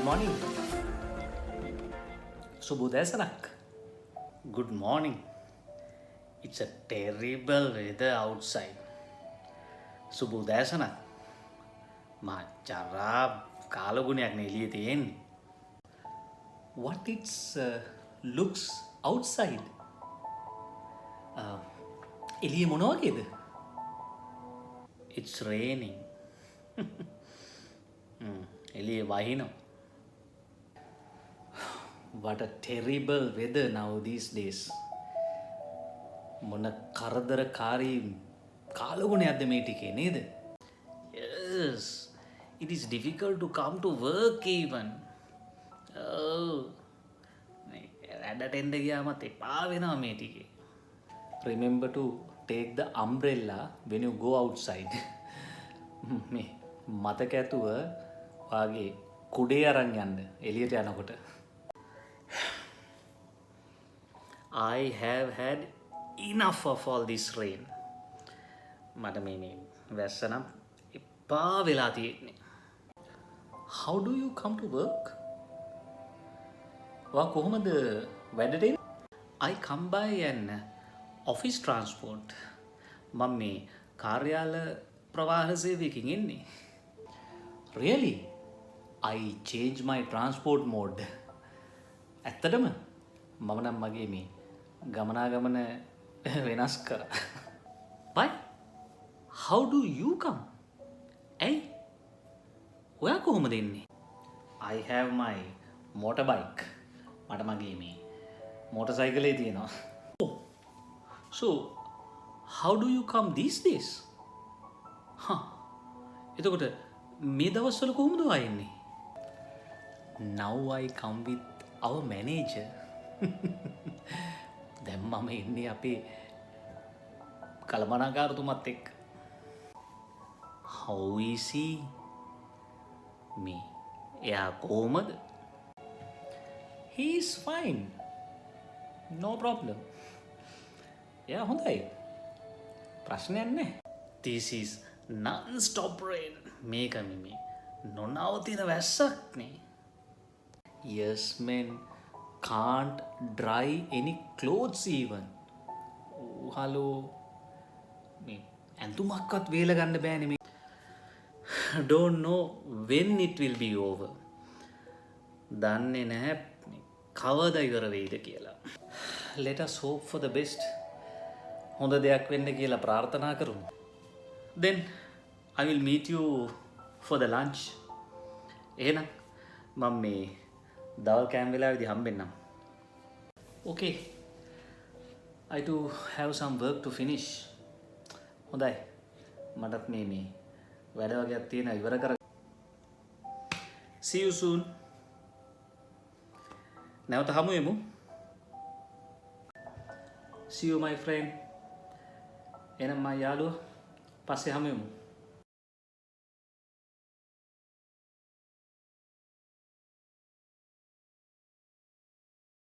morning. Subodhayasanak. Good morning. It's a terrible weather outside. Subodhayasanak. මචරා කාලගුණයක් නේ එළියේ තියෙන්නේ. What it looks outside? එළියේ මොන වගේද? It's raining. එළියේ වහිනවා. What a terrible weather now these days. මොන කරදරකාරී කාලගුණයක්ද මේ ටිකේ නේද? Yes, it is difficult to come to work even. වැඩට එන්න ගියාමත් එපා වෙනවා මේ ටිකේ. Remember to take the umbrella when you go outside. මේ මතක ඇතුව වාගේ කුඩේ අරන් යන්න එළියට යනකොට. I have had enough of all this rain. මට මේ වැස්ස නම් එපා වෙලා තියෙන්නේ. How do you come to work? වා කොහොමද වැඩට එන්නේ? I come by an office transport. මම මේ කාර්යාල ප්‍රවාහන සේවයකින් එන්නේ. Really? I change my transport mode. ඇත්තටම මම නම් මගේ මේ ගමනාගමන වෙනස් කරා. Why? How do you come? ඇයි? ඔයා කොහොමද එන්නේ? I have my motorbike. මට මගේ මේ මෝටර්සයිකලේ තියෙනවා. Oh. So, how do you come these days? එතකොට මේ දවස්වල කොහොමද ඔයා එන්නේ? Now I come with our manager. දැන් මම එන්නේ අපේ කළමනාකාරතුමත් එක්ක. How is he? මේ එයා කොහොමද? He is fine. No problem. එයා හොඳයි. ප්‍රශ්නයක් නැහැ. This is non-stop rain. මේක මේ නොනවතින වැස්සක් නේ. Yes man, can't dry any clothes even. Oh, hello. මේ ඇඳුමක්වත් වේල ගන්න බෑනේ මේ. Don't know when it will be over. දන්නේ නැහැ කවදා ඉවර වෙයිද කියලා. Let us hope for the best. හොඳ දෙයක් වෙන්න කියලා ප්‍රාර්ථනා කරමු. Then I will meet you for the lunch. එහෙනම් මම මේ දවල් කෑම වෙලාවේදී හම්බෙන්නම්. Okay. I do have some work to finish. හොඳයි. මටත් මේ වැඩ වගේක් තියෙනවා ඉවර කර. See you soon. නැවත හමු වෙමු. See you my friend. එහෙනම් මා යාළුවා පස්සේ හමු වෙමු.